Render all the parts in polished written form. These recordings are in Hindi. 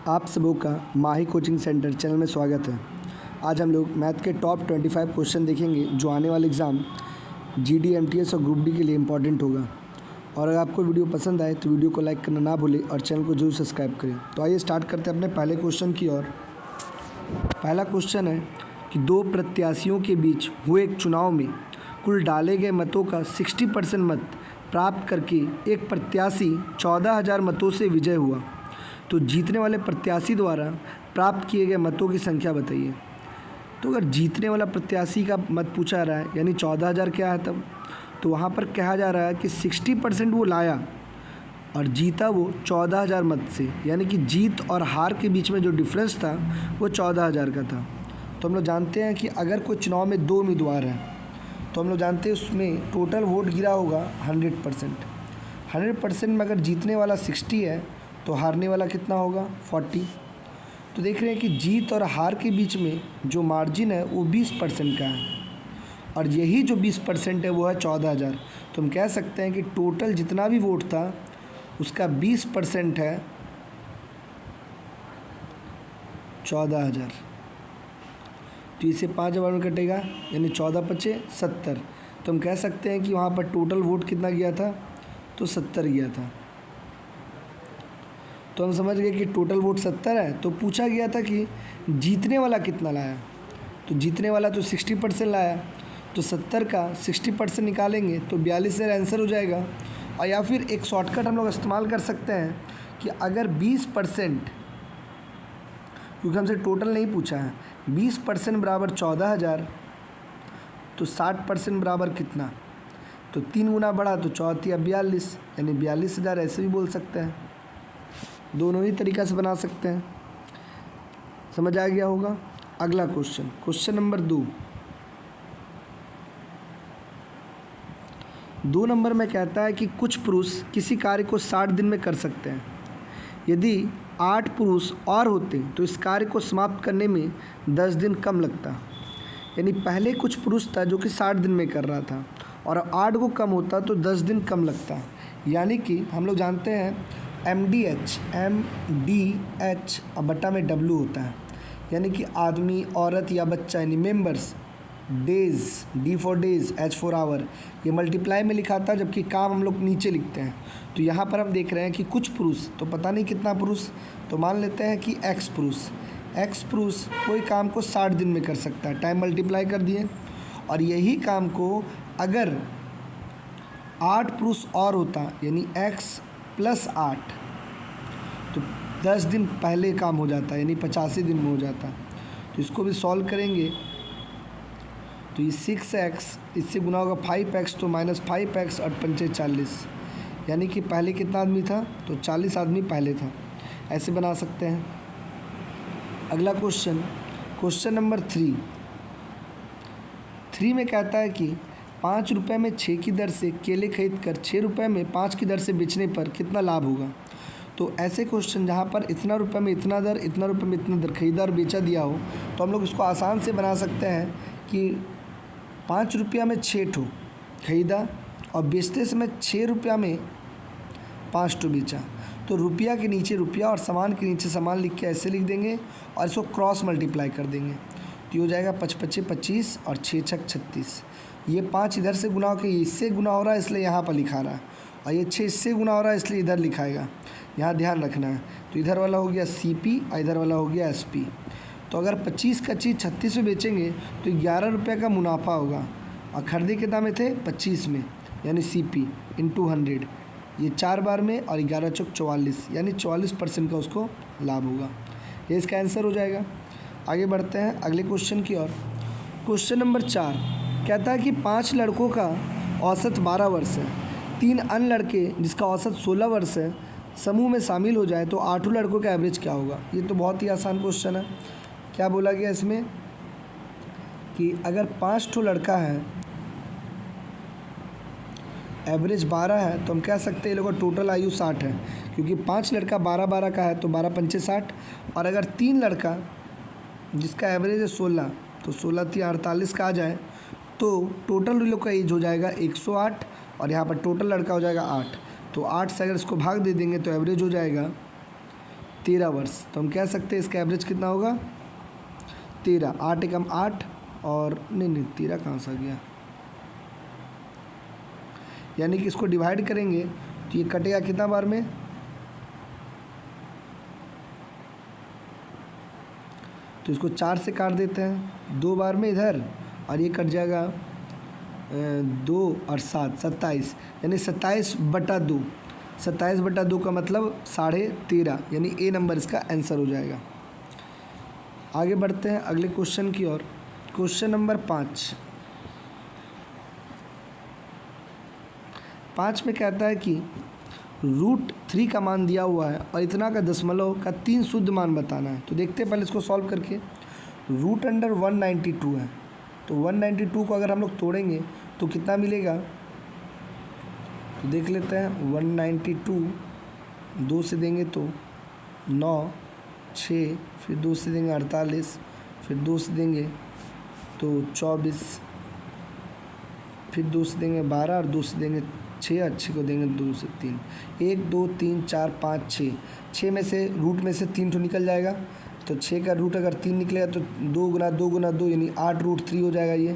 आप सबों का माही कोचिंग सेंटर चैनल में स्वागत है। आज हम लोग मैथ के टॉप 25 क्वेश्चन देखेंगे जो आने वाले एग्ज़ाम जीडी, एमटीएस और ग्रुप डी के लिए इम्पॉर्टेंट होगा। और अगर आपको वीडियो पसंद आए तो वीडियो को लाइक करना ना भूलें और चैनल को जरूर सब्सक्राइब करें। तो आइए स्टार्ट करते हैं अपने पहले क्वेश्चन की ओर। पहला क्वेश्चन है कि दो प्रत्याशियों के बीच हुए एक चुनाव में कुल डाले गए मतों का 60% मत प्राप्त करके एक प्रत्याशी 14,000 मतों से विजय हुआ, तो जीतने वाले प्रत्याशी द्वारा प्राप्त किए गए मतों की संख्या बताइए। तो अगर जीतने वाला प्रत्याशी का मत पूछा रहा है यानी 14,000 क्या है तब, तो वहाँ पर कहा जा रहा है कि 60% वो लाया और जीता वो 14,000 मत से, यानी कि जीत और हार के बीच में जो डिफरेंस था वो 14,000 का था। तो हम लोग जानते हैं कि अगर कोई चुनाव में दो उम्मीदवार हैं तो हम लोग जानते हैं उसमें टोटल वोट गिरा होगा 100%। 100% में अगर जीतने वाला 60 है तो हारने वाला कितना होगा 40। तो देख रहे हैं कि जीत और हार के बीच में जो मार्जिन है वो 20% का है और यही जो 20% है वो है 14,000। तो हम कह सकते हैं कि टोटल जितना भी वोट था उसका 20% है 14,000। तो इसे 5 बार में कटेगा यानी 14 पचे 70। तो हम कह सकते हैं कि वहाँ पर टोटल वोट कितना गया था, तो 70 गया था। तो हम समझ गए कि टोटल वोट 70 है। तो पूछा गया था कि जीतने वाला कितना लाया, तो जीतने वाला तो 60% लाया, तो 70 का 60% निकालेंगे तो 42 से आंसर हो जाएगा। और या फिर एक शॉर्टकट हम लोग इस्तेमाल कर सकते हैं कि अगर 20%, क्योंकि हमसे टोटल नहीं पूछा है, 20% बराबर 14,000, तो 60% बराबर कितना, तो 3 गुना बढ़ा तो 4 या 42, यानी 42,000 ऐसे भी बोल सकते हैं। दोनों ही तरीक़ा से बना सकते हैं। समझ आ गया होगा। अगला क्वेश्चन नंबर 2 नंबर में कहता है कि कुछ पुरुष किसी कार्य को 60 दिन में कर सकते हैं। यदि 8 पुरुष और होते तो इस कार्य को समाप्त करने में 10 दिन कम लगता। यानी पहले कुछ पुरुष था जो कि 60 दिन में कर रहा था और 8 को कम होता तो 10 दिन कम लगता। यानी कि हम लोग जानते हैं MDH और बट्टा में W होता है, यानी कि आदमी, औरत या बच्चा, यानी members, days, D for days, H for hour, ये मल्टीप्लाई में लिखा था, जबकि काम हम लोग नीचे लिखते हैं। तो यहाँ पर हम देख रहे हैं कि कुछ पुरुष, तो पता नहीं कितना पुरुष, तो मान लेते हैं कि X पुरुष कोई काम को 60 दिन में कर सकता है, टाइम मल्टीप्लाई कर दिए। और यही काम को अगर 8 पुरुष और होता यानी X + 8, तो 10 दिन पहले काम हो जाता, यानी 85 दिन में हो जाता। तो इसको भी सॉल्व करेंगे तो ये 6x, इससे गुना होगा 5x, तो -5x और 5 40, यानी कि पहले कितना आदमी था, तो 40 आदमी पहले था। ऐसे बना सकते हैं। अगला क्वेश्चन नंबर 3 में कहता है कि 5 रुपये में 6 की दर से केले खरीद कर 6 रुपये में 5 की दर से बेचने पर कितना लाभ होगा। तो ऐसे क्वेश्चन जहाँ पर इतना रुपये में इतना दर, इतना रुपये में इतना दर खरीदा और बेचा दिया हो, तो हम लोग इसको आसान से बना सकते हैं कि 5 रुपया में 6 ठो खरीदा और बेचते समय 6 रुपया में 5 ठो बेचा। तो रुपया के नीचे रुपया और सामान के नीचे सामान लिख के ऐसे लिख देंगे और इसको क्रॉस मल्टीप्लाई कर देंगे। तो ये हो जाएगा 5 × 25 और 6 × 6 36। ये 5 इधर से गुना होकर इससे गुना हो रहा है, इसलिए यहाँ पर लिखा रहा है, और ये 6 इससे गुना हो रहा है इसलिए इधर लिखाएगा। यहाँ ध्यान रखना है। तो इधर वाला हो गया CP और इधर वाला हो गया SP। तो अगर 25 का चीज़ 36 में बेचेंगे तो 11 रुपये का मुनाफा होगा और खरीदे के दाम में थे 25 में, यानी CP × 100, ये 4 बार में, और 11 × 4 44, यानी 44% का उसको लाभ होगा। ये इसका आंसर हो जाएगा। आगे बढ़ते हैं अगले क्वेश्चन की ओर। क्वेश्चन नंबर 4 कहता है कि 5 लड़कों का औसत 12 वर्ष है, 3 अन्य लड़के जिसका औसत 16 वर्ष है समूह में शामिल हो जाए तो 8 लड़कों का एवरेज क्या होगा। ये तो बहुत ही आसान क्वेश्चन है। क्या बोला गया इसमें कि अगर 5 ठो लड़का है, एवरेज 12 है, तो हम कह सकते हैं ये लोगों का टोटल आयु 60 है, क्योंकि 5 लड़का 12 का है तो 12 × 5 = 60। और अगर 3 लड़का जिसका एवरेज है 16, तो 16 × 3 = 48 का आ जाए, तो टोटल लोग का एज हो जाएगा 108 और यहाँ पर टोटल लड़का हो जाएगा 8। तो 8 से अगर इसको भाग दे देंगे तो एवरेज हो जाएगा 13 वर्ष। तो हम कह सकते हैं इसका एवरेज कितना होगा 13। 8 एकम 8 और नहीं 13 कहाँ से आ गया, यानी कि इसको डिवाइड करेंगे तो ये कटेगा कितना बार में, तो इसको 4 से काट देते हैं 2 बार में इधर, और ये कट जाएगा 2 और 7 27, यानी 27/2। 27/2 का मतलब 13.5, यानी ए नंबर इसका आंसर हो जाएगा। आगे बढ़ते हैं अगले क्वेश्चन की ओर। क्वेश्चन नंबर 5 में कहता है कि √3 का मान दिया हुआ है और इतना का दशमलव का 3 शुद्ध मान बताना है। तो देखते हैं पहले इसको सॉल्व करके। √192 है, तो 192 को अगर हम लोग तोड़ेंगे तो कितना मिलेगा, तो देख लेते हैं। 192 2 से देंगे तो 9, 6, फिर 2 से देंगे 48, फिर 2 से देंगे तो 24, फिर 2 से देंगे 12 और 2 से देंगे 6, अच्छे को देंगे 2 से 3। 1 2 3 4 5 6, 6 में से रूट में से 3 तो निकल जाएगा, तो 6 का रूट अगर 3 निकलेगा तो 2 गुना 2 गुना 2 यानी 8√3 हो जाएगा ये।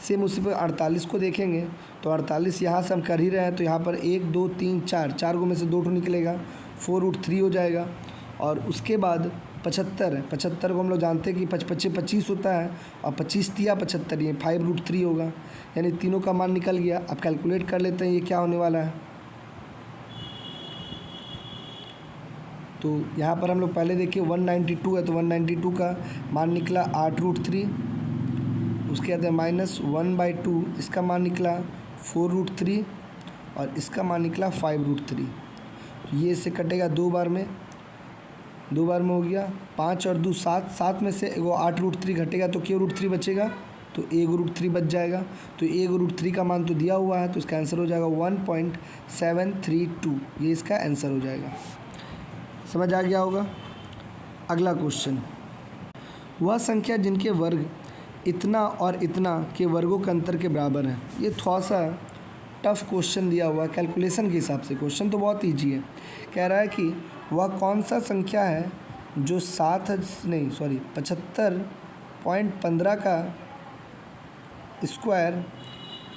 सेम उसी पर 48 को देखेंगे तो 48 यहाँ से हम कर ही रहे हैं, तो यहाँ पर 1 2 3 4, 4 को में से 2 तो निकलेगा, 4√3 हो जाएगा। और उसके बाद 75 है, 75 को हम लोग जानते हैं कि 25 25 होता है, और 25 तिया 75, ये 5√3 होगा, यानी तीनों का मान निकल गया। अब कैलकुलेट कर लेते हैं ये क्या होने वाला है। तो यहाँ पर हम लोग पहले देखिए 192 है, तो 192 का मान निकला 8√3, उसके बाद -1/2 इसका मान निकला 4√3, और इसका मान निकला 5√3। ये इससे कटेगा 2 बार में, 2 बार में हो गया 5 और 2 7, 7 में से वो 8√3 घटेगा तो क्या √3 बचेगा, तो 1√3 बच जाएगा। तो 1√3 का मान तो दिया हुआ है, तो इसका आंसर हो जाएगा 1.732, ये इसका आंसर हो जाएगा। समझ आ गया होगा। अगला क्वेश्चन, वह संख्या जिनके वर्ग इतना और इतना के वर्गों के अंतर के बराबर है। ये थोड़ा सा टफ क्वेश्चन दिया हुआ है कैलकुलेशन के हिसाब से। क्वेश्चन तो बहुत ईजी है, कह रहा है कि वह कौन सा संख्या है जो 75.15 का स्क्वायर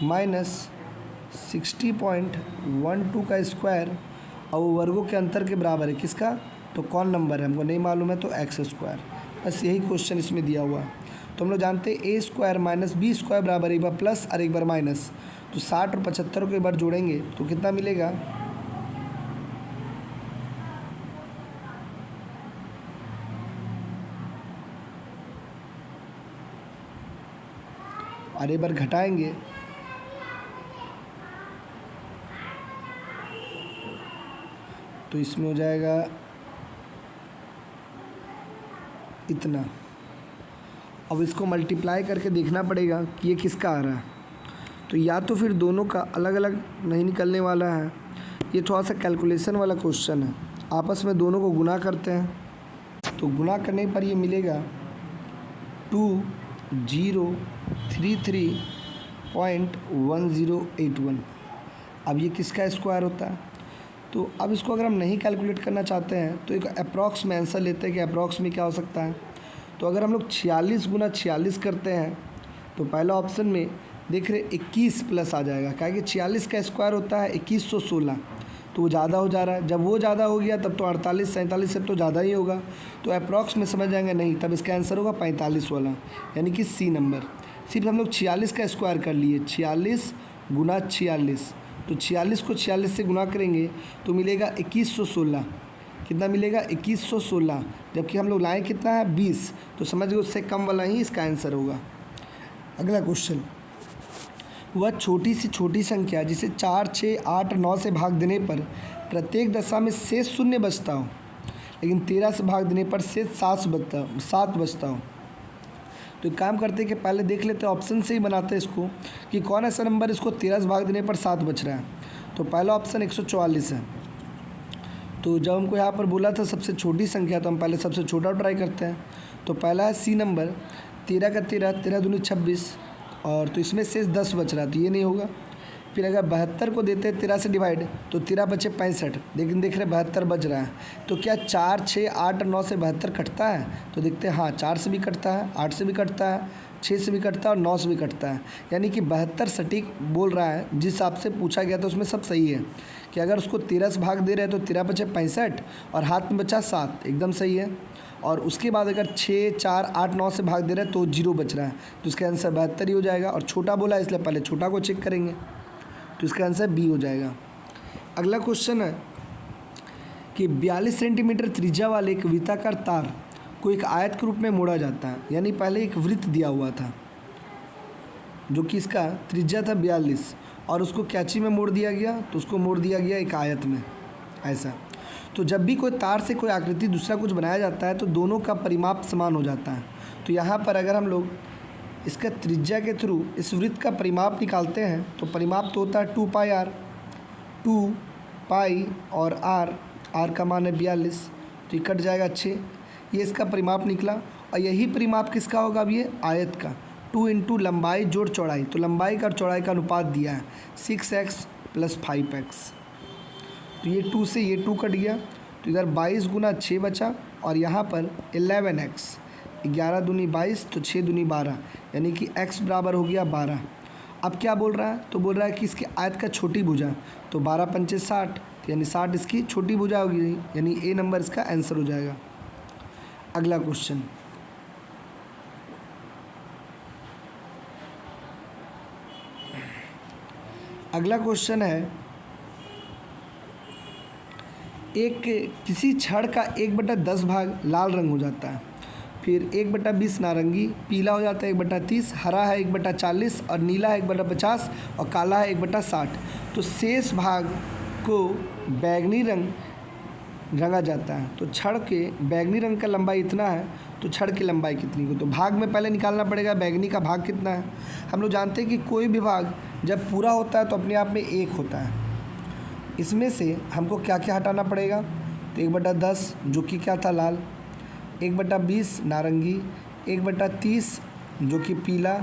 -60.12 का स्क्वायर और वो वर्गों के अंतर के बराबर है। किसका, तो कौन नंबर है, हमको नहीं मालूम है, तो x²। बस यही क्वेश्चन इसमें दिया हुआ है। तो हम लोग जानते हैं a² - b² बराबर एक बार प्लस और एक बार माइनस, तो 60 और 75 को एक बार जोड़ेंगे तो कितना मिलेगा, और एक बार घटाएंगे तो इसमें हो जाएगा इतना। अब इसको मल्टीप्लाई करके देखना पड़ेगा कि ये किसका आ रहा है। तो या तो फिर दोनों का अलग अलग नहीं निकलने वाला है, ये थोड़ा सा कैलकुलेशन वाला क्वेश्चन है। आपस में दोनों को गुना करते हैं, तो गुना करने पर ये मिलेगा 2033.1081। अब ये किसका स्क्वायर होता है। तो अब इसको अगर हम नहीं कैलकुलेट करना चाहते हैं तो एक अप्रॉक्स में आंसर लेते हैं कि अप्रॉक्स में क्या हो सकता है। तो अगर हम लोग 46 × 46 करते हैं तो पहला ऑप्शन में देख रहे 21 प्लस आ जाएगा, क्या कि 46 का स्क्वायर होता है 2116, तो वो ज़्यादा हो जा रहा है। जब वो ज़्यादा हो गया तब तो 48 47 से तो ज़्यादा ही होगा, तो अप्रॉक्स में समझ जाएंगे नहीं, तब इसका आंसर होगा 45 वाला, यानी कि सी नंबर। सिर्फ हम लोग 46 का स्क्वायर कर लिए, 46 × 46, तो 46 को 46 से गुना करेंगे तो मिलेगा 2116। कितना मिलेगा, 2116, जबकि हम लोग लाए कितना है 20, तो समझ गए उससे कम वाला ही इसका आंसर होगा। अगला क्वेश्चन, वह छोटी से छोटी संख्या जिसे 4 6 8 9 से भाग देने पर प्रत्येक दशा में शेष 0 बचता हो, लेकिन 13 से भाग देने पर शेष 7 बचता हो। तो एक काम करते हैं कि पहले देख लेते हैं, ऑप्शन से ही बनाते हैं इसको कि कौन ऐसा नंबर इसको 13 से भाग देने पर 7 बच रहा है। तो पहला ऑप्शन 144 है। तो जब हमको यहाँ पर बोला था सबसे छोटी संख्या, तो हम पहले सबसे छोटा ट्राई करते हैं। तो पहला है सी नंबर, 13 का 13, 13 दूनी 26, और तो इसमें शेष 10 बच रहा है, तो ये नहीं होगा। फिर अगर 72 को देते हैं 13 से डिवाइड तो 13 बचे 65, लेकिन देख रहे 72 बच रहा है। तो क्या 4, 6, 8 और 9 से 72 कटता है? तो देखते हैं हाँ, 4 से भी कटता है, 8 से भी कटता है, 6 से भी कटता है और 9 से भी कटता है। यानी कि 72 सटीक बोल रहा है, जिस हिसाब से पूछा गया था उसमें सब सही है कि अगर उसको 13 से भाग दे रहे हैं तो 13 बचे 65 और हाथ में बचा 7, एकदम सही है। और उसके बाद अगर 6, 4, 8, 9 से भाग दे रहे हैं तो 0 बच रहा है, तो इसका आंसर 72 ही हो जाएगा। और छोटा बोला इसलिए पहले छोटा को चेक करेंगे, तो इसका आंसर बी हो जाएगा। अगला क्वेश्चन है कि 42 सेंटीमीटर त्रिज्या वाले एक वृत्ताकार तार को एक आयत के रूप में मोड़ा जाता है। यानी पहले एक वृत्त दिया हुआ था जो कि इसका त्रिज्या था 42 और उसको कैंची में मोड़ दिया गया, तो उसको मोड़ दिया गया एक आयत में ऐसा। तो जब भी कोई तार से कोई आकृति दूसरा कुछ बनाया जाता है तो दोनों का परिमाप समान हो जाता है। तो यहाँ पर अगर हम लोग इसका त्रिज्या के थ्रू इस वृत्त का परिमाप निकालते हैं तो परिमाप तो होता है 2 पाई r, 2 पाई और r का मान है 42, तो ये कट जाएगा 6। ये इसका परिमाप निकला और यही परिमाप किसका होगा? अब ये आयत का 2 इंटू लंबाई जोड़ चौड़ाई, तो लंबाई का और चौड़ाई का अनुपात दिया है 6x + 5x। तो ये 2 से ये 2 कट गया, तो इधर 22 गुना 6 बचा और यहाँ पर 11x, 11 दूनी 22 तो 6 दूनी 12, यानी कि x बराबर हो गया 12। अब क्या बोल रहा है? तो बोल रहा है कि इसके आयत का छोटी भुजा, तो 12 पंचे 60, यानी 60 इसकी छोटी भुजा होगी, यानी ए नंबर इसका आंसर हो जाएगा। अगला क्वेश्चन, अगला क्वेश्चन है एक किसी छड़ का 1/10 भाग लाल रंग हो जाता है, फिर 1/20 नारंगी, पीला हो जाता है 1/30, हरा है 1/40 और नीला है 1/50 और काला है 1/60। तो शेष भाग को बैगनी रंग रंगा जाता है। तो छड़ के बैगनी रंग का लंबाई इतना है, तो छड़ की लंबाई कितनी हो? तो भाग में पहले निकालना पड़ेगा बैगनी का भाग कितना है। हम लोग जानते हैं कि कोई भी भाग जब पूरा होता है तो अपने आप में 1 होता है। इसमें से हमको क्या क्या हटाना पड़ेगा? तो 1/10 जो कि क्या था लाल, 1/20 नारंगी, 1/30 जो कि पीला,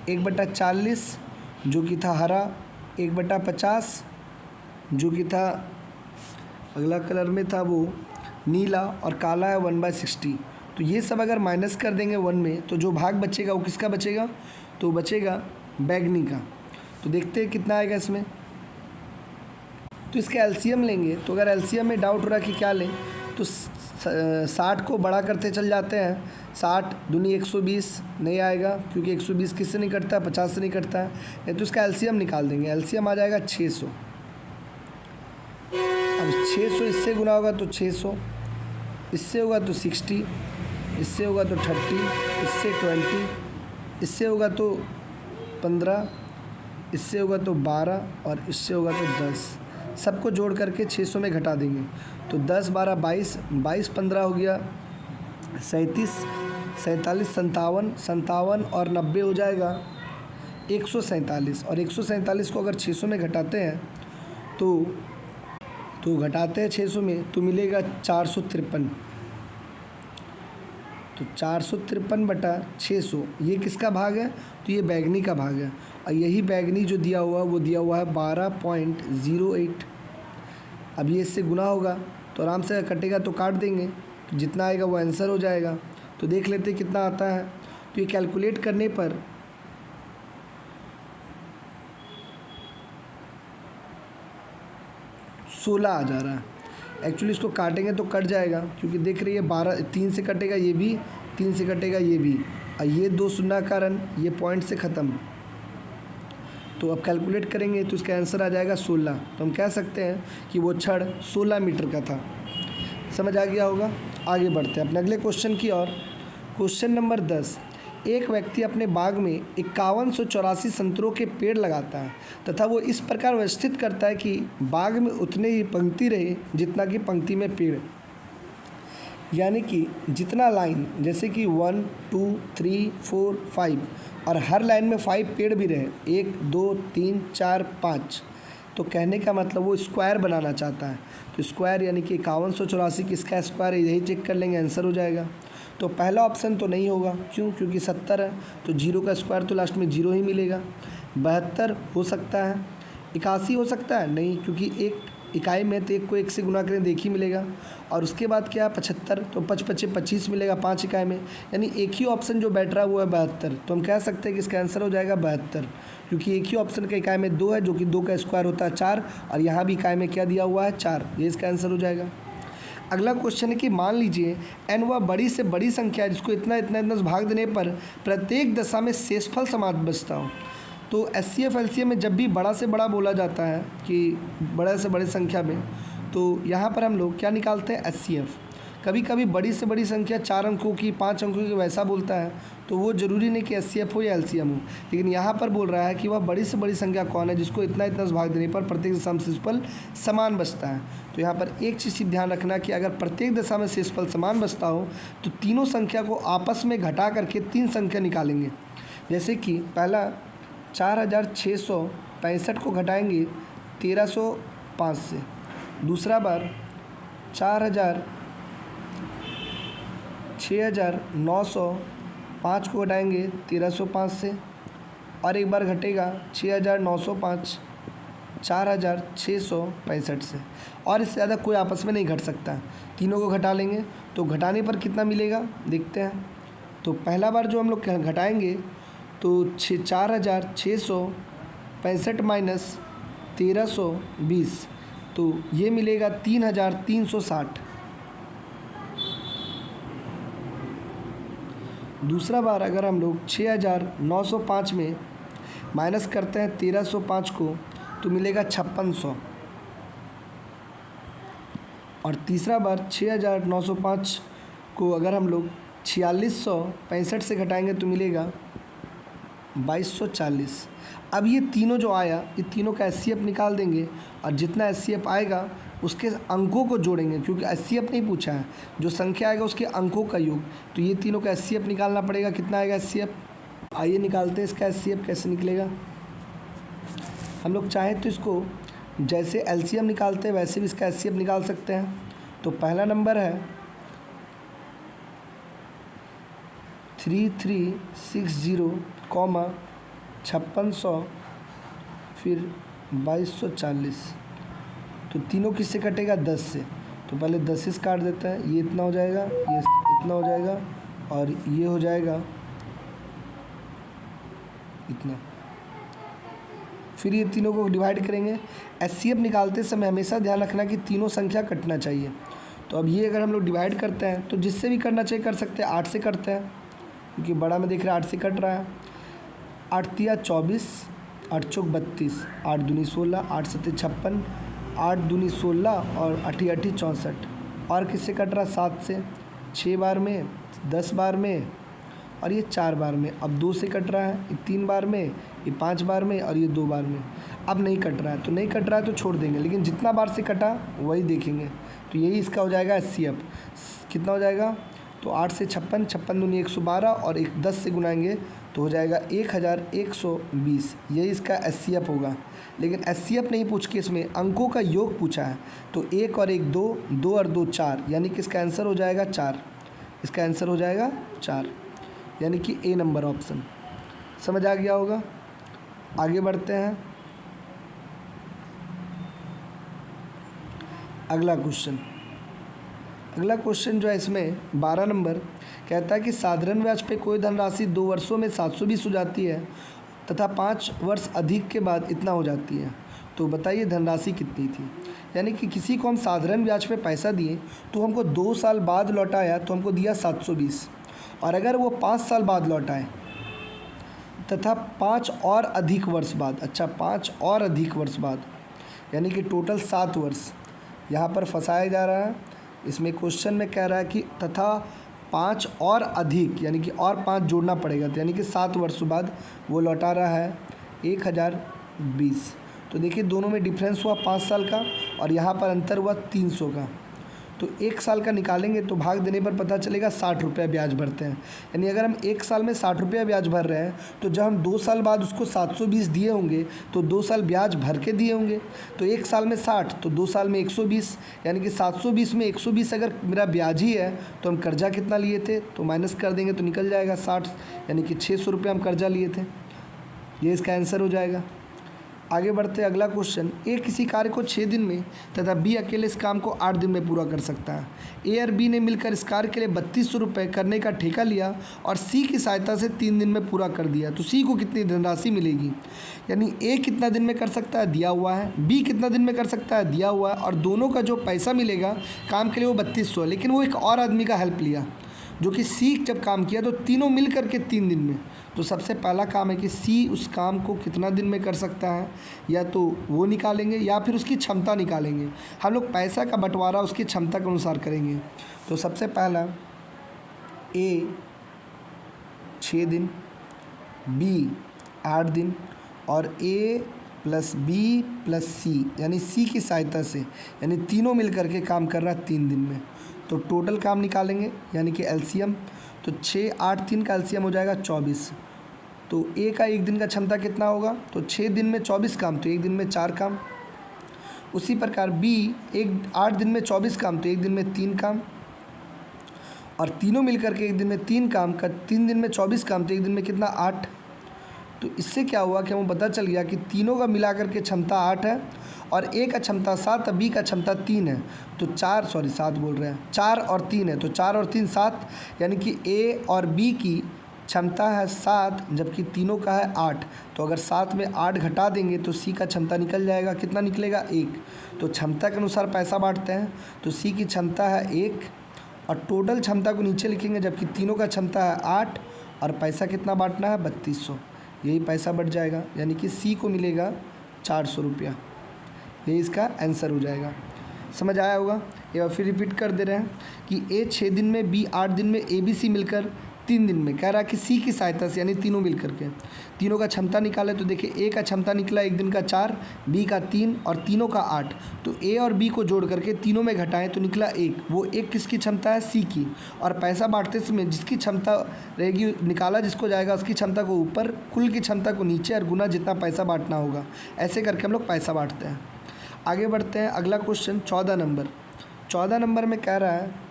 1/40 जो कि था हरा, 1/50 जो कि था अगला कलर में था वो नीला और काला है 1/60। तो ये सब अगर माइनस कर देंगे 1 में तो जो भाग बचेगा वो किसका बचेगा? तो बचेगा बैगनी का। तो देखते हैं कितना आएगा इसमें। तो इसका एलसीएम लेंगे, तो अगर एलसीएम में डाउट हो रहा है कि क्या लें तो 60 को बड़ा करते चल जाते हैं। 60 दूनी 120 नहीं आएगा क्योंकि 120 किससे नहीं कटता है? 50 से नहीं कटता है। नहीं तो इसका एलसीएम निकाल देंगे, एलसीएम आ जाएगा 600। अब 600 इससे गुना होगा तो 600, इससे होगा तो 60, इससे होगा तो 30, इससे 20, इससे होगा तो 15, इससे होगा तो 12 और इससे होगा तो 10। सबको जोड़ करके 600 में घटा देंगे तो 10, 12, 22, 22, 15 हो गया 37, 47, 57 और 90 हो जाएगा 147। और 147 को अगर 600 में घटाते हैं तो घटाते हैं 600 में तो मिलेगा 453। तो 453/600 ये किसका भाग है? तो ये बैगनी का भाग है और यही बैगनी जो दिया हुआ वो दिया हुआ है 12.08। अब ये इससे गुना होगा तो आराम से कटेगा तो काट देंगे, तो जितना आएगा वो आंसर हो जाएगा। तो देख लेते हैं कितना आता है। तो ये कैलकुलेट करने पर 16 आ जा रहा है। एक्चुअली इसको काटेंगे तो कट जाएगा क्योंकि देख रही है 12, 3 से कटेगा ये भी, 3 से कटेगा ये भी और ये 2 शून्य का कारण ये पॉइंट से ख़त्म। तो अब कैलकुलेट करेंगे तो इसका आंसर आ जाएगा 16। तो हम कह सकते हैं कि वो छड़ 16 मीटर का था। समझ आ गया होगा। आगे बढ़ते हैं अपने अगले क्वेश्चन की ओर। Question number 10। एक व्यक्ति अपने बाग में 5184 संतरों के पेड़ लगाता है तथा वो इस प्रकार व्यवस्थित करता है कि बाग में उतने ही पंक्ति रहे जितना कि पंक्ति में पेड़, यानी कि जितना लाइन जैसे कि 1, 2, 3, 4, 5 और हर लाइन में 5 पेड़ भी रहे, 1, 2, 3, 4, 5। तो कहने का मतलब वो स्क्वायर बनाना चाहता है। तो स्क्वायर यानी कि 5184 किसका स्क्वायर है, यही चेक कर लेंगे, आंसर हो जाएगा। तो पहला ऑप्शन तो नहीं होगा, क्यों? क्योंकि 70 है तो 0 का स्क्वायर तो लास्ट में 0 ही मिलेगा। 72 हो सकता है, 81 हो सकता है नहीं, क्योंकि एक इकाई में तो एक को 1 से गुना करें तो 1 ही मिलेगा। और उसके बाद क्या है 75, तो 5 पचे 25 मिलेगा 5 इकाई में, यानी एक ही ऑप्शन जो बैठ रहा है वो है 72। तो हम कह सकते हैं कि इसका आंसर हो जाएगा 72, क्योंकि एक ही ऑप्शन का इकाई में 2 है, जो कि 2 का स्क्वायर होता है 4, और यहाँ भी इकाई में क्या दिया हुआ है 4, ये इसका आंसर हो जाएगा। अगला क्वेश्चन है कि मान लीजिए n वह बड़ी से बड़ी संख्या है जिसको इतना इतना इतना से भाग देने पर प्रत्येक दशा में शेषफल समान बचता हो। तो HCF LCM में जब भी बड़ा से बड़ा बोला जाता है कि बड़े से बड़ी संख्या में, तो यहाँ पर हम लोग क्या निकालते हैं HCF। कभी कभी बड़ी से बड़ी संख्या 4 अंकों की 5 अंकों की वैसा बोलता है, तो वो ज़रूरी नहीं कि HCF हो या LCM हो, लेकिन यहाँ पर बोल रहा है कि वह बड़ी से बड़ी संख्या कौन है जिसको इतना इतना से भाग देने पर प्रत्येक दशा में शेषफल समान बचता है। तो यहाँ पर एक चीज़ ध्यान रखना कि अगर प्रत्येक दशा में शेषफल समान बचता हो तो तीनों संख्या को आपस में घटा करके 3 संख्या निकालेंगे। जैसे कि पहला 4665 को घटाएंगे 1305 से, दूसरा बार 6905 को घटाएंगे 1305 से, और एक बार घटेगा 6905 4665 से, और इससे ज़्यादा कोई आपस में नहीं घट सकता। तीनों को घटा लेंगे तो घटाने पर कितना मिलेगा देखते हैं। तो पहला बार जो हम लोग घटाएंगे तो 4665 माइनस 1320, तो ये मिलेगा 3360। दूसरा बार अगर हम लोग 6905 में माइनस करते हैं 1305 को तो मिलेगा 5600, और तीसरा बार 6905 को अगर हम लोग 4665 से घटाएंगे तो मिलेगा 2240। अब ये तीनों जो आया, ये तीनों का HCF निकाल देंगे, और जितना HCF आएगा उसके अंकों को जोड़ेंगे, क्योंकि HCF नहीं पूछा है, जो संख्या आएगा उसके अंकों का योग। तो ये तीनों का HCF निकालना पड़ेगा। कितना आएगा HCF, आइए निकालते हैं इसका HCF कैसे निकलेगा। हम लोग चाहें तो इसको जैसे LCM निकालते हैं वैसे भी इसका HCF निकाल सकते हैं। तो पहला नंबर है 3360, 5600 फिर 2240, तो तीनों किससे कटेगा 10 से। तो पहले 10 से काट देता है, ये इतना हो जाएगा, ये इतना हो जाएगा, और ये हो जाएगा इतना। फिर ये तीनों को डिवाइड करेंगे। HCF निकालते समय हमेशा ध्यान रखना कि तीनों संख्या कटना चाहिए। तो अब ये अगर हम लोग डिवाइड करते हैं तो जिससे भी करना चाहिए कर सकते हैं। 8 से करते हैं, क्योंकि बड़ा में देख रहे हैं 8 से कट रहा है। 8 तिया 24, 8 चौक 32, 8 दूनी 16, 8 सत्ते 56, 8 दूनी 16 और 8 8 64। और किससे कट रहा है 7 से, 6 बार में, 10 बार में, और ये 4 बार में। अब 2 से कट रहा है, ये 3 बार में, ये 5 बार में, और ये 2 बार में। अब नहीं कट रहा है, तो नहीं कट रहा है तो छोड़ देंगे, लेकिन जितना बार से कटा वही देखेंगे। तो यही इसका हो जाएगा HCF। कितना हो जाएगा, तो 8 से 56, 56 दूनी 112, और 10 से गुनाएंगे तो हो जाएगा 1120। यही इसका HCF होगा। लेकिन HCF नहीं पूछ के इसमें अंकों का योग पूछा है। तो 1 और 1 2, 2 और 2 4, यानी कि इसका आंसर हो जाएगा 4। इसका आंसर हो जाएगा 4, यानी कि A नंबर ऑप्शन। समझ आ गया होगा। आगे बढ़ते हैं। अगला क्वेश्चन जो है इसमें 12 नंबर कहता है कि साधारण ब्याज पे कोई धनराशि 2 वर्षों में 720 हो जाती है तथा 5 वर्ष अधिक के बाद इतना हो जाती है। तो बताइए धनराशि कितनी थी। यानी कि किसी को हम साधारण ब्याज पे पैसा दिए तो हमको 2 साल बाद लौटाया तो हमको दिया 720, और अगर वो 5 साल बाद लौटाए तथा 5 और अधिक वर्ष बाद, अच्छा 5 और अधिक वर्ष बाद, यानी कि टोटल 7 वर्ष यहाँ पर फंसाया जा रहा है। इसमें क्वेश्चन में कह रहा है कि तथा 5 और अधिक, यानी कि और 5 जोड़ना पड़ेगा, तो यानी कि 7 वर्षों बाद वो लौटा रहा है 1020। तो देखिए दोनों में डिफरेंस हुआ 5 साल का, और यहाँ पर अंतर हुआ 300 का। तो 1 साल का निकालेंगे तो भाग देने पर पता चलेगा 60 रुपये ब्याज भरते हैं। यानी अगर हम 1 साल में 60 रुपये ब्याज भर रहे हैं तो जब हम 2 साल बाद उसको 720 दिए होंगे तो 2 साल ब्याज भर के दिए होंगे। तो 1 साल में 60 तो 2 साल में 120, यानी कि 720 में 120 अगर मेरा ब्याज ही है तो हम कर्जा कितना लिए थे तो माइनस कर देंगे तो निकल जाएगा 60, यानी कि 600 रुपये हम कर्जा लिए थे। ये इसका आंसर हो जाएगा। आगे बढ़ते हैं, अगला क्वेश्चन। ए किसी कार्य को 6 दिन में तथा बी अकेले इस काम को 8 दिन में पूरा कर सकता है। ए और बी ने मिलकर इस कार्य के लिए 3200 रुपये करने का ठेका लिया और सी की सहायता से 3 दिन में पूरा कर दिया, तो सी को कितनी धनराशि मिलेगी? यानी ए कितना दिन में कर सकता है, दिया हुआ है, बी कितना दिन में कर सकता है, दिया हुआ है, और दोनों का जो पैसा मिलेगा काम के लिए वो 3200 है। लेकिन वो एक और आदमी का हेल्प लिया जो कि सी जब काम किया तो तीनों मिल करके 3 दिन में। तो सबसे पहला काम है कि सी उस काम को कितना दिन में कर सकता है, या तो वो निकालेंगे या फिर उसकी क्षमता निकालेंगे। हम लोग पैसा का बंटवारा उसकी क्षमता के अनुसार करेंगे। तो सबसे पहला ए 6 दिन, बी 8 दिन और ए प्लस बी प्लस सी यानी सी की सहायता से, यानी तीनों मिल करके काम कर रहा है 3 दिन में। तो टोटल काम निकालेंगे यानी कि एलसीएम। तो 6 8 3 का एलसीएम हो जाएगा 24। तो ए का एक दिन का क्षमता कितना होगा? तो 6 दिन में 24 काम, तो एक दिन में 4 काम। उसी प्रकार बी 8 दिन में 24 काम, तो एक दिन में 3 काम। और तीनों मिलकर के एक दिन में 3 काम का 3 दिन में 24 काम, तो एक दिन में कितना? 8। तो इससे क्या हुआ कि हमें पता चल गया कि तीनों का मिलाकर के क्षमता 8 है और ए का क्षमता 7 है, बी का क्षमता 3 है। तो 7 बोल रहे हैं, 4 और 3 है, तो 4 और 3 7, यानी कि ए और बी की क्षमता है 7 जबकि तीनों का है 8। तो अगर 7 में 8 घटा देंगे तो सी का क्षमता निकल जाएगा, कितना निकलेगा? 1। तो क्षमता के अनुसार पैसा बांटते हैं, तो सी की क्षमता है 1 और टोटल क्षमता को नीचे लिखेंगे जबकि तीनों का क्षमता है 8 और पैसा कितना बांटना है? 3200। यही पैसा बढ़ जाएगा, यानी कि सी को मिलेगा 400 रुपया। यही इसका आंसर हो जाएगा। समझ आया होगा? एक बार फिर रिपीट कर दे रहे हैं कि ए 6 दिन में, बी 8 दिन में, ए बी सी मिलकर 3 दिन में। कह रहा है कि सी की सहायता से यानी तीनों मिल करके तीनों का क्षमता निकाले। तो देखिए ए का क्षमता निकला एक दिन का 4, बी का 3 और तीनों का 8। तो ए और बी को जोड़ करके तीनों में घटाएं तो निकला 1। वो 1 किसकी क्षमता है? सी की। और पैसा बांटते समय जिसकी क्षमता रहेगी निकाला जिसको जाएगा उसकी क्षमता को ऊपर, कुल की क्षमता को नीचे और गुना जितना पैसा बांटना होगा। ऐसे करके हम लोग पैसा बांटते हैं। आगे बढ़ते हैं, अगला क्वेश्चन 14 नंबर। 14 नंबर में कह रहा है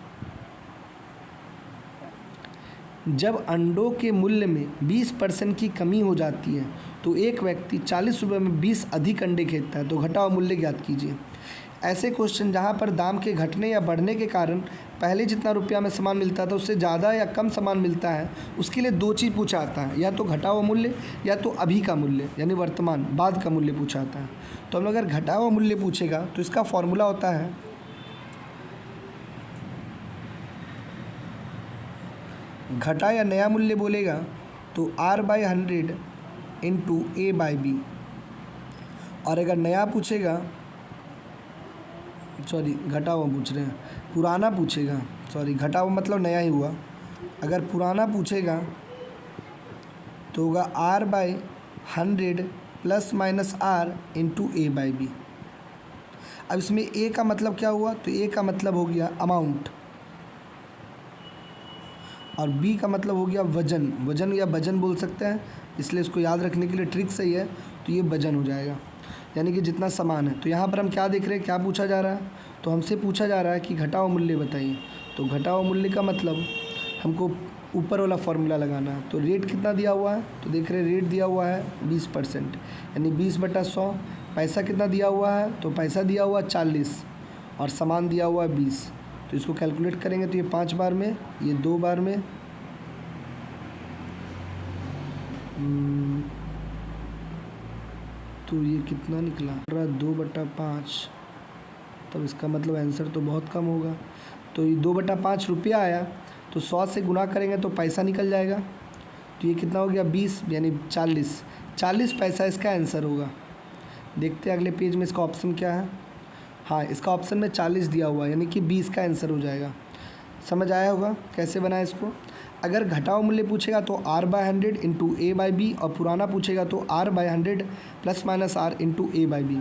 जब अंडों के मूल्य में 20% की कमी हो जाती है तो एक व्यक्ति 40 रुपये में 20 अधिक अंडे खरीदता है, तो घटा हुआ मूल्य ज्ञात कीजिए। ऐसे क्वेश्चन जहाँ पर दाम के घटने या बढ़ने के कारण पहले जितना रुपया में सामान मिलता था उससे ज़्यादा या कम सामान मिलता है, उसके लिए 2 चीज़ पूछा आता है, या तो घटा हुआ मूल्य या तो अभी का मूल्य यानी वर्तमान बाद का मूल्य पूछा आता है। तो हम लोग अगर घटा हुआ मूल्य पूछेगा तो इसका फॉर्मूला होता है घटा या नया मूल्य बोलेगा तो R/100 इंटू A/B। और अगर नया पूछेगा, सॉरी घटा हुआ पूछ रहे हैं, पुराना पूछेगा, सॉरी घटा हुआ मतलब नया ही हुआ। अगर पुराना पूछेगा तो होगा R/100 plus minus R into A/B। अब इसमें ए का मतलब क्या हुआ? तो ए का मतलब हो गया अमाउंट और बी का मतलब हो गया वजन। वजन या वजन बोल सकते हैं, इसलिए इसको याद रखने के लिए ट्रिक सही है। तो ये वजन हो जाएगा यानी कि जितना सामान है। तो यहाँ पर हम क्या देख रहे हैं, क्या पूछा जा रहा है? तो हमसे पूछा जा रहा है कि घटा हुआ मूल्य बताइए। तो घटा हुआ मूल्य का मतलब हमको ऊपर वाला फॉर्मूला लगाना है। तो रेट कितना दिया हुआ है? तो देख रहे हैं रेट दिया हुआ है 20% यानी 20/100। पैसा कितना दिया हुआ है? तो पैसा दिया हुआ 40 और सामान दिया हुआ है 20। तो इसको कैलकुलेट करेंगे तो ये 5 बार में, ये 2 बार में, तो ये कितना निकला? 2/5। तब इसका मतलब आंसर तो बहुत कम होगा। तो ये 2/5 रुपया आया, तो 100 से गुना करेंगे तो पैसा निकल जाएगा। तो ये कितना हो गया? 20 यानी 40 पैसा इसका आंसर होगा। देखते हैं अगले पेज में इसका ऑप्शन क्या है। हाँ, इसका ऑप्शन में 40 दिया हुआ है यानी कि 20 का आंसर हो जाएगा। समझ आया होगा कैसे बनाए इसको। अगर घटा हुआ मूल्य पूछेगा तो R/100 इंटू A/B और पुराना पूछेगा तो R/100 plus minus R into A/B।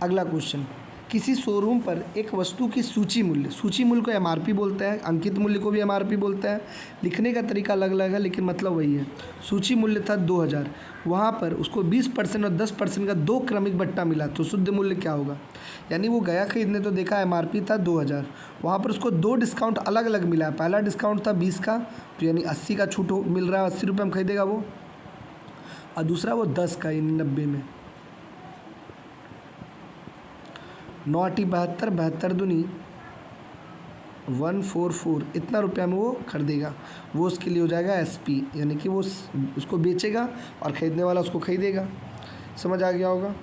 अगला क्वेश्चन, किसी शोरूम पर एक वस्तु की सूची मूल्य को MRP बोलते हैं, अंकित मूल्य को भी MRP बोलते हैं। लिखने का तरीका अलग अलग है लेकिन मतलब वही है। सूची मूल्य था 2000, वहाँ पर उसको 20% और 10% का 2 क्रमिक बट्टा मिला, तो शुद्ध मूल्य क्या होगा? यानी वो गया खरीदने तो देखा MRP था 2000, वहाँ पर उसको 2 डिस्काउंट अलग अलग मिला। पहला डिस्काउंट था 20 का, तो यानी 80 का छूट मिल रहा है, 80 रुपये में खरीदेगा वो, और दूसरा वो 10 का यानी 90 में। 9 आठी 72, 72 दूनी 144, इतना रुपया में वो खरीदेगा, वो उसके लिए हो जाएगा एसपी, यानी कि वो उसको बेचेगा और ख़रीदने वाला उसको खरीदेगा। समझ आ गया होगा।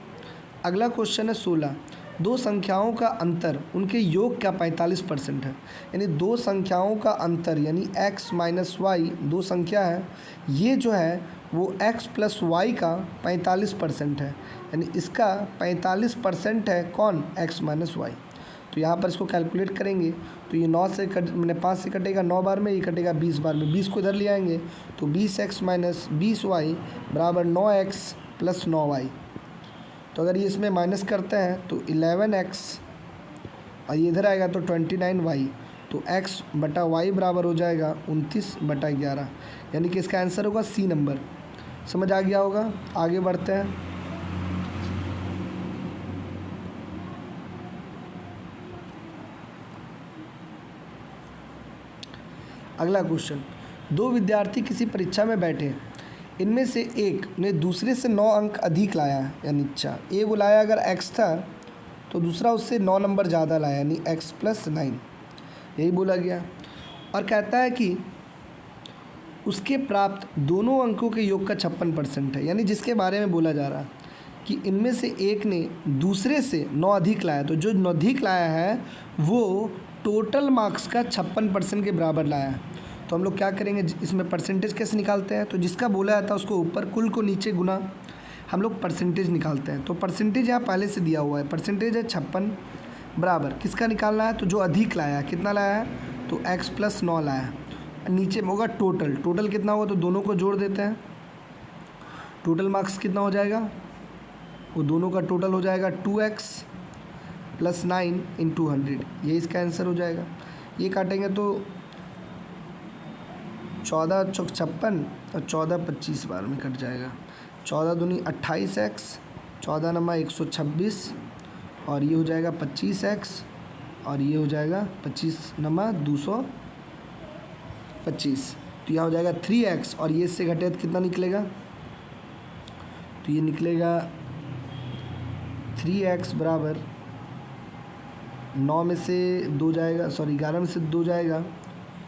अगला क्वेश्चन है 16, दो संख्याओं का अंतर उनके योग का 45% है। यानी दो संख्याओं का अंतर यानी x माइनस वाई, दो संख्या है, ये जो है वो x प्लस वाई का 45% है, यानी इसका 45% है कौन, x माइनस वाई। तो यहाँ पर इसको कैलकुलेट करेंगे तो ये 9 से मैंने 5 से कटेगा 9 बार में, ये कटेगा 20 बार में, 20 को इधर ले आएंगे तो 20x माइनस 20y बराबर 9x प्लस 9y। तो अगर ये इसमें माइनस करते हैं तो 11x और ये इधर आएगा तो 29y, तो x बटा y बराबर हो जाएगा 29/11, यानी कि इसका आंसर होगा सी नंबर। समझ आ गया होगा। आगे बढ़ते हैं। अगला क्वेश्चन, दो विद्यार्थी किसी परीक्षा में बैठे, इनमें से एक ने दूसरे से 9 अंक अधिक लाया, यानी अच्छा ए वो लाया अगर x था तो दूसरा उससे 9 नंबर ज़्यादा लाया, यानी x प्लस 9, यही बोला गया। और कहता है कि उसके प्राप्त दोनों अंकों के योग का 56% है, यानी जिसके बारे में बोला जा रहा है कि इनमें से एक ने दूसरे से 9 अधिक लाया, तो जो 9 अधिक लाया है वो टोटल मार्क्स का 56% के बराबर लाया है। तो हम लोग क्या करेंगे, इसमें परसेंटेज कैसे निकालते हैं, तो जिसका बोला जाता है उसको ऊपर, कुल को नीचे गुना, हम लोग परसेंटेज निकालते हैं। तो परसेंटेज यहाँ पहले से दिया हुआ है, परसेंटेज है 56 बराबर किसका निकालना है, तो जो अधिक लाया है, कितना लाया है, तो x प्लस 9 लाया है। नीचे में होगा टोटल, टोटल कितना होगा, तो दोनों को जोड़ देते हैं, टोटल मार्क्स कितना हो जाएगा, वो दोनों का टोटल हो जाएगा 2x प्लस 9 इंटू 100, ये इसका आंसर हो जाएगा। ये काटेंगे तो 14 चौक 56 और 14 25 बार में कट जाएगा, 14 दूनी 28x, 14 नंबर 126 और ये हो जाएगा 25x और ये हो जाएगा 25 नंबर 225, तो यहाँ हो जाएगा 3x और ये इससे घटे तो कितना निकलेगा, तो ये निकलेगा 3x बराबर 9 में से 2 जाएगा, सॉरी 11 में से 2 जाएगा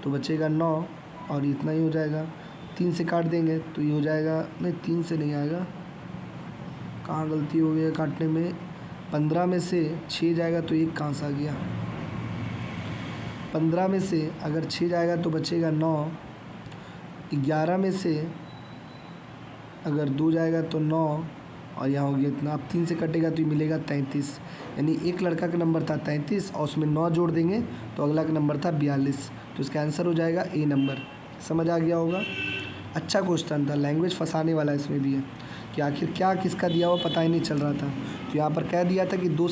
तो बचेगा 9 और इतना ही हो जाएगा। 3 से काट देंगे तो ये हो जाएगा, नहीं 3 से नहीं आएगा, कहाँ गलती हो गई है काटने में, 15 में से 6 जाएगा तो 1 कहाँ से आ गया, 15 में से अगर 6 जाएगा तो बचेगा 9, 11 में से अगर 2 जाएगा तो 9 और यहाँ हो गया इतना, अब 3 से कटेगा तो ये मिलेगा 33, यानी एक लड़का का नंबर था 33 और उसमें 9 जोड़ देंगे तो अगला का नंबर था 42, तो इसका आंसर हो जाएगा ए नंबर। समझ आ गया होगा। अच्छा क्वेश्चन था, लैंग्वेज फंसाने वाला इसमें भी है कि आखिर क्या किसका दिया हुआ पता ही नहीं चल रहा था। तो यहाँ पर कह दिया था कि दो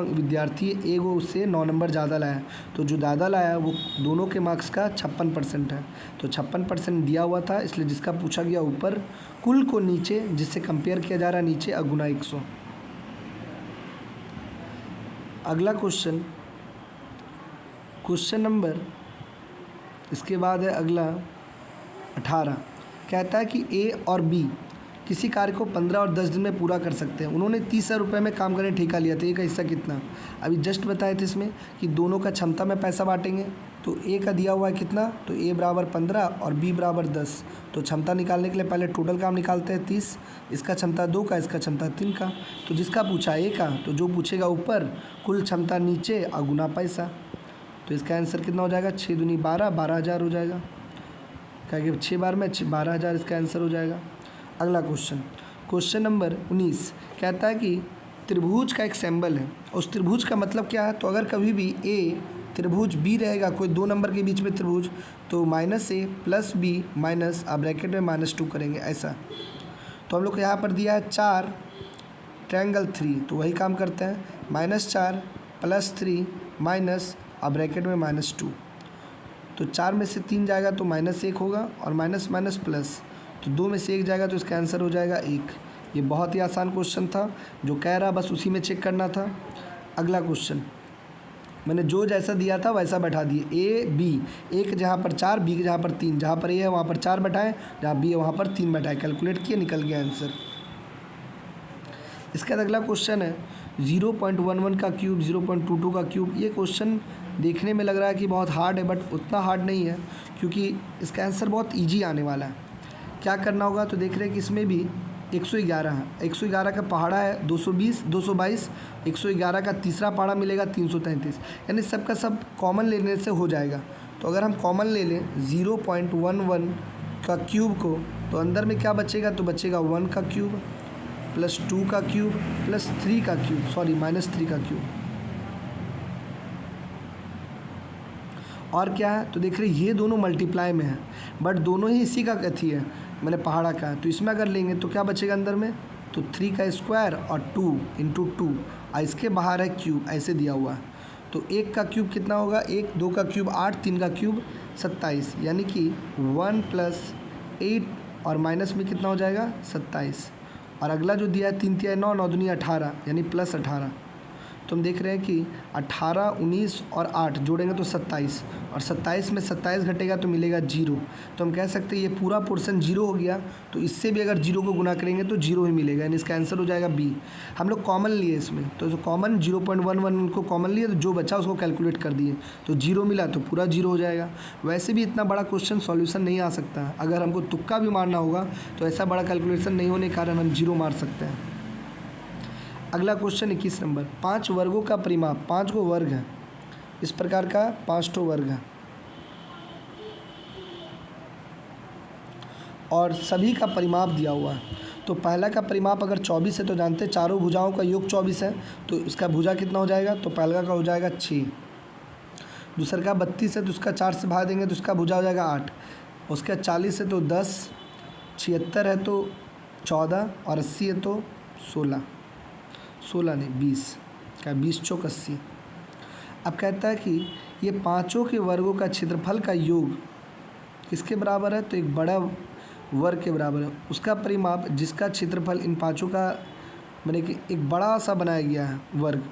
विद्यार्थी एक वो उससे 9 नंबर ज़्यादा लाया, तो जो ज़्यादा लाया वो दोनों के मार्क्स का 56% है, तो 56% दिया हुआ था, इसलिए जिसका पूछा गया ऊपर, कुल को नीचे, जिससे कंपेयर किया जा रहा है नीचे, अगुना 100। अगला क्वेश्चन नंबर इसके बाद है अगला 18, कहता है कि ए और बी किसी कार्य को 15 और 10 दिन में पूरा कर सकते हैं। उन्होंने 30,000 रुपये में काम करने ठेका लिया था, ए का हिस्सा कितना, अभी जस्ट बताए थे इसमें कि दोनों का क्षमता में पैसा बांटेंगे, तो ए का दिया हुआ है कितना, तो ए बराबर 15 और बी बराबर 10, तो क्षमता निकालने के लिए पहले टोटल काम निकालते हैं 30, इसका क्षमता 2 का, इसका क्षमता 3 का, तो जिसका पूछा ए का, तो जो पूछेगा ऊपर, कुल क्षमता नीचे और गुना पैसा, तो इसका आंसर कितना हो जाएगा, 6 दूनी 12, 12,000 हो जाएगा, क्या कि 6 बार में 12,000 इसका आंसर हो जाएगा। अगला क्वेश्चन नंबर 19 कहता है कि त्रिभुज का एक सिंबल है, उस त्रिभुज का मतलब क्या है, तो अगर कभी भी ए त्रिभुज बी रहेगा, कोई 2 नंबर के बीच में त्रिभुज, तो -a प्लस बी माइनस, आप ब्रैकेट में -2 करेंगे ऐसा। तो हम लोग को यहाँ पर दिया है 4 ट्रायंगल 3, तो वही काम करते हैं, -4 + 3 माइनस, आप ब्रैकेट में -2, तो 4 में से 3 जाएगा तो -1 होगा और माइनस माइनस प्लस, तो 2 में से 1 जाएगा तो इसका आंसर हो जाएगा 1। ये बहुत ही आसान क्वेश्चन था, जो कह रहा बस उसी में चेक करना था। अगला क्वेश्चन मैंने जो जैसा दिया था वैसा बैठा दिए, ए बी, ए के जहाँ पर 4, बी के जहाँ पर 3, जहाँ पर ए है वहाँ पर 4 बैठाएं, जहाँ बी है वहाँ पर 3 बैठाएं, कैलकुलेट किए, निकल गया आंसर। इसके बाद अगला क्वेश्चन है 0.11 का क्यूब, 0.22 का क्यूब। ये क्वेश्चन देखने में लग रहा है कि बहुत हार्ड है, बट उतना हार्ड नहीं है क्योंकि इसका आंसर बहुत ईजी आने वाला है। क्या करना होगा, तो देख रहे हैं कि इसमें भी 111 है। 111 का पहाड़ा है 220, 222। 111 का तीसरा पहाड़ा मिलेगा 333, यानी सबका सब कॉमन लेने से हो जाएगा। तो अगर हम कॉमन ले लें 0.11 का क्यूब को, तो अंदर में क्या बचेगा, तो बचेगा 1 का क्यूब प्लस 2 का क्यूब प्लस 3 का क्यूब, सॉरी -3 का क्यूब। और क्या है, तो देख रहे ये दोनों मल्टीप्लाई में है, बट दोनों ही इसी का कथी है, मैंने पहाड़ा का है। तो इसमें अगर लेंगे तो क्या बचेगा अंदर में, तो 3 का स्क्वायर और 2 इंटू 2, और इसके बाहर है क्यूब, ऐसे दिया हुआ है। तो 1 का क्यूब कितना होगा, 1, 2 का क्यूब 8, 3 का क्यूब 27, यानी कि 1 + 8 और माइनस में कितना हो जाएगा 27। और अगला जो दिया है 3 × 9, 9 दूनी 18, यानी +18। तो हम देख रहे हैं कि 18, 19 और 8 जोड़ेंगे तो 27, और 27 में 27 घटेगा तो मिलेगा 0। तो हम कह सकते हैं ये पूरा पोर्शन 0 हो गया। तो इससे भी अगर 0 को गुना करेंगे तो 0 ही मिलेगा, यानी इसका आंसर हो जाएगा बी। हम लोग कॉमन लिए इसमें, तो जो कॉमन 0.11 को कॉमन लिए, तो जो बचा उसको कैलकुलेट कर दिए, तो 0 मिला तो पूरा 0 हो जाएगा। वैसे भी इतना बड़ा क्वेश्चन सॉल्यूशन नहीं आ सकता। अगर हमको तुक्का भी मारना होगा तो ऐसा बड़ा कैलकुलेशन नहीं होने के कारण हम 0 मार सकते हैं। अगला क्वेश्चन 21 नंबर, 5 वर्गों का परिमाप, 5 गो वर्ग है, इस प्रकार का 5 ठो वर्ग है और सभी का परिमाप दिया हुआ है। तो पहला का परिमाप अगर 24 है तो जानते हैं चारों भुजाओं का योग 24 है, तो इसका भुजा कितना हो जाएगा, तो पहला का हो जाएगा 6। दूसरा का 32 है तो उसका 4 से भाग देंगे तो उसका भुजा हो जाएगा 8। उसका 40 है तो 10, 76 है तो 14 और 80 है तो 16 नहीं 20 का 20 चौक 80। अब कहता है कि ये पांचों के वर्गों का क्षेत्रफल का योग किसके बराबर है, तो एक बड़ा वर्ग के बराबर है। उसका परिमाप जिसका क्षेत्रफल इन पांचों का माने कि एक बड़ा सा बनाया गया है वर्ग,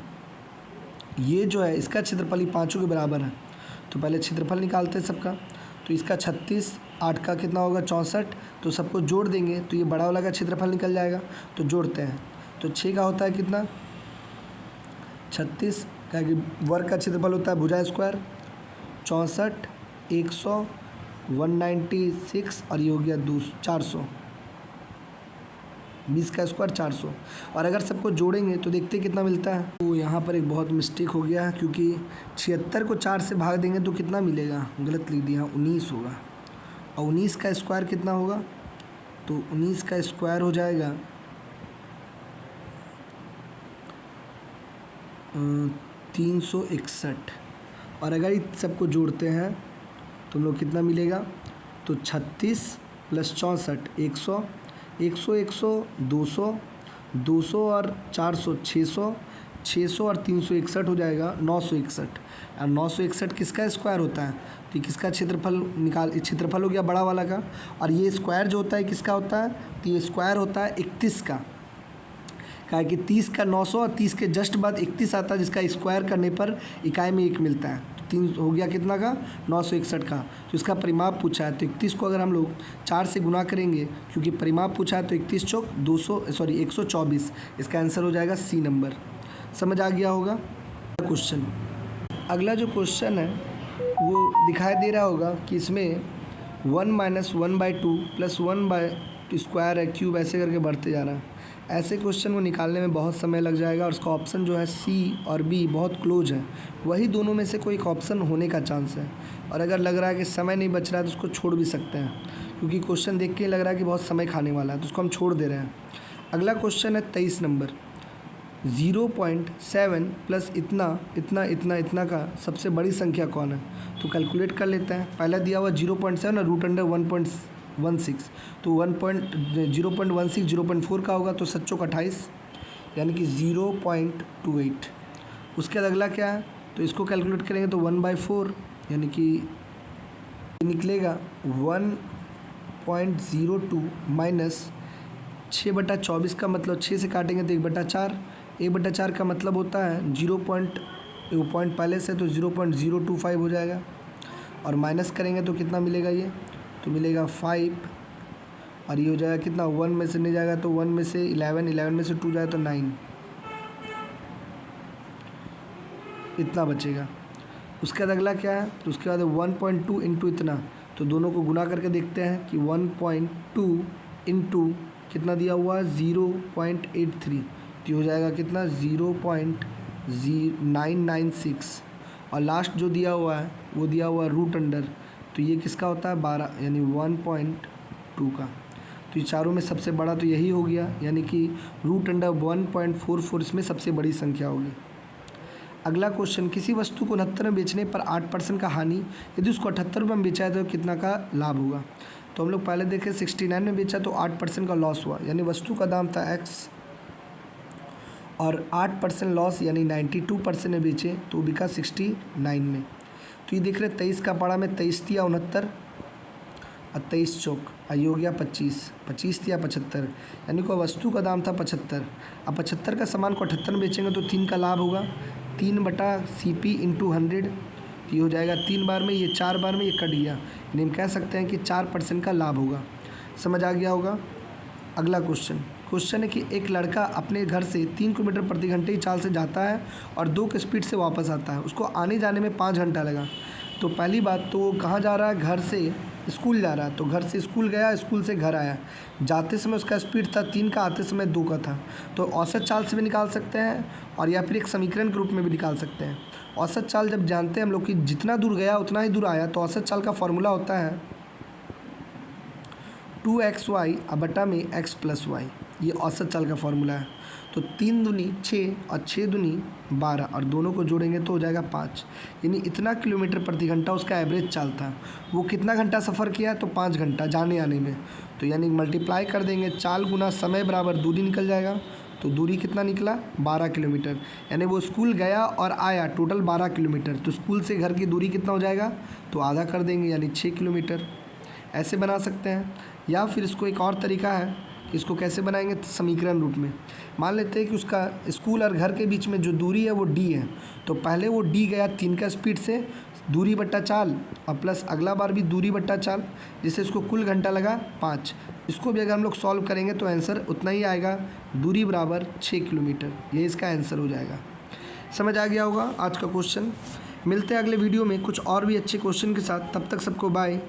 ये जो है इसका क्षेत्रफल ही पांचों के बराबर है। तो पहले क्षेत्रफल निकालते हैं सबका। तो इसका 36, 8 का कितना होगा 64, तो सबको जोड़ देंगे तो ये बड़ा वाला का क्षेत्रफल निकल जाएगा। तो जोड़ते हैं तो 6 का होता है कितना 36, क्या कि वर्ग का क्षेत्रफल होता है भुजा स्क्वायर 64, 100, 196 और ये हो गया 400, 20 का स्क्वायर 400। और अगर सबको जोड़ेंगे तो देखते कितना मिलता है। तो यहाँ पर एक बहुत मिस्टेक हो गया है, क्योंकि 76 को 4 से भाग देंगे तो कितना मिलेगा, गलत लिख दिया, 19 होगा। और 19 का स्क्वायर कितना होगा, तो 19 का स्क्वायर हो जाएगा 361। और अगर इस सबको जोड़ते हैं तो हम लोग कितना मिलेगा, तो 36 + 64 100, 100 100 200, 200 और 400 600, 600 और 361 हो जाएगा 961। और 961 किसका स्क्वायर होता है, तो किसका क्षेत्रफल क्षेत्रफल हो गया बड़ा वाला का। और ये स्क्वायर जो होता है किसका होता है, तो ये स्क्वायर होता है 31 का। क्या कि 30 का 900 और 30 के जस्ट बाद 31 आता है, जिसका स्क्वायर करने पर इकाई में 1 मिलता है। तो 3 हो गया कितना का 961 का। तो इसका परिमाप पूछा है, तो 31 को अगर हम लोग 4 से गुना करेंगे, क्योंकि परिमाप पूछा है, तो 31 चौक 124। इसका आंसर हो जाएगा सी नंबर। समझ आ गया होगा। क्वेश्चन, अगला जो क्वेश्चन है वो दिखाई दे रहा होगा कि इसमें 1 - 1/2 + 1/² है, क्यूब ऐसे करके बढ़ते जा रहा है। ऐसे क्वेश्चन को निकालने में बहुत समय लग जाएगा, और उसका ऑप्शन जो है सी और बी बहुत क्लोज है, वही दोनों में से कोई एक ऑप्शन होने का चांस है। और अगर लग रहा है कि समय नहीं बच रहा है तो उसको छोड़ भी सकते हैं, क्योंकि क्वेश्चन देख के लग रहा है कि बहुत समय खाने वाला है, तो उसको हम छोड़ दे रहे हैं। अगला क्वेश्चन है 23 नंबर, 0.7 प्लस इतना इतना इतना इतना का सबसे बड़ी संख्या कौन है, तो कैलकुलेट कर लेते हैं। पहला दिया हुआ 0.7 और √1.16, तो 0.16 0.4 का होगा, तो 7 चौक 28, यानी कि 0.28। उसके बाद अगला क्या है, तो इसको कैलकुलेट करेंगे तो 1/4, यानी कि निकलेगा 1.02 माइनस 6/24 का मतलब 6 से काटेंगे तो 1/4। 1/4 का मतलब होता है 0 पॉइंट पहले से, तो 0.025 हो जाएगा। और माइनस करेंगे तो कितना मिलेगा, ये तो मिलेगा 5, और ये हो जाएगा कितना 1 में से नहीं जाएगा तो 1 में से 11, 11 में से 2 जाए तो 9। इतना बचेगा। उसके बाद अगला क्या है, तो उसके बाद 1.2 इंटू इतना, तो दोनों को गुना करके देखते हैं कि 1.2 इंटू कितना दिया हुआ है 0.83, तो हो जाएगा कितना 0.996, और लास्ट जो दिया हुआ है वो दिया हुआ है रूट अंडर, तो ये किसका होता है 12 यानी 1.2 का। तो ये चारों में सबसे बड़ा तो यही हो गया, यानी कि रूट अंडर 1.44 इसमें सबसे बड़ी संख्या होगी। अगला क्वेश्चन, किसी वस्तु को 69 में बेचने पर 8% का हानि, यदि उसको 78 रुपये में बेचा है तो कितना का लाभ होगा। तो हम लोग पहले देखें 69 में बेचा तो 8% का लॉस हुआ, यानी वस्तु का दाम था x और 8% लॉस यानी 92% में बेचे तो बिका 69 में। तो ये देख रहे 23 का पड़ा में 23 तिया 69 और 23 चौक ये हो गया 25 तिया 75, यानी कोई वस्तु का दाम था 75। अब 75 का सामान को 78 में बेचेंगे तो 3 का लाभ होगा, 3/CP इंटू 100, ये हो जाएगा 3 बार में, ये 4 बार में, ये कट गया, यानी हम कह सकते हैं कि 4% का लाभ होगा। समझ आ गया होगा। अगला क्वेश्चन है कि एक लड़का अपने घर से 3 किलोमीटर प्रति घंटे की चाल से जाता है और 2 की स्पीड से वापस आता है, उसको आने जाने में 5 घंटा लगा। तो पहली बात तो वो कहाँ जा रहा है, घर से स्कूल जा रहा है, तो घर से स्कूल गया, स्कूल से घर आया। जाते समय उसका स्पीड था 3 का, आते समय 2 का था। तो औसत चाल से भी निकाल सकते हैं और या फिर एक समीकरण के रूप में भी निकाल सकते हैं। औसत चाल जब जानते हैं हम लोग कि जितना दूर गया उतना ही दूर आया, तो औसत चाल का फॉर्मूला होता है 2xy बटा में x + y, ये औसत चाल का फॉर्मूला है। तो 3 दूनी 6 और 6 दूनी 12 और दोनों को जोड़ेंगे तो हो जाएगा 5, यानी इतना किलोमीटर प्रति घंटा उसका एवरेज चाल था। वो कितना घंटा सफ़र किया, तो 5 घंटा जाने आने में, तो यानी मल्टीप्लाई कर देंगे, चाल गुना समय बराबर दूरी निकल जाएगा। तो दूरी कितना निकला 12 किलोमीटर, यानी वो स्कूल गया और आया टोटल 12 किलोमीटर। तो स्कूल से घर की दूरी कितना हो जाएगा, तो आधा कर देंगे यानी 6 किलोमीटर। ऐसे बना सकते हैं, या फिर इसको एक और तरीका है, इसको कैसे बनाएंगे समीकरण रूप में। मान लेते हैं कि उसका स्कूल और घर के बीच में जो दूरी है वो d है, तो पहले वो d गया 3 का स्पीड से, दूरी बट्टा चाल और प्लस अगला बार भी दूरी बट्टा चाल, जिससे इसको कुल घंटा लगा 5। इसको भी अगर हम लोग सॉल्व करेंगे तो आंसर उतना ही आएगा, दूरी बराबर 6 किलोमीटर, ये इसका आंसर हो जाएगा। समझ आ गया होगा आज का क्वेश्चन। मिलते हैं अगले वीडियो में कुछ और भी अच्छे क्वेश्चन के साथ, तब तक सबको बाय।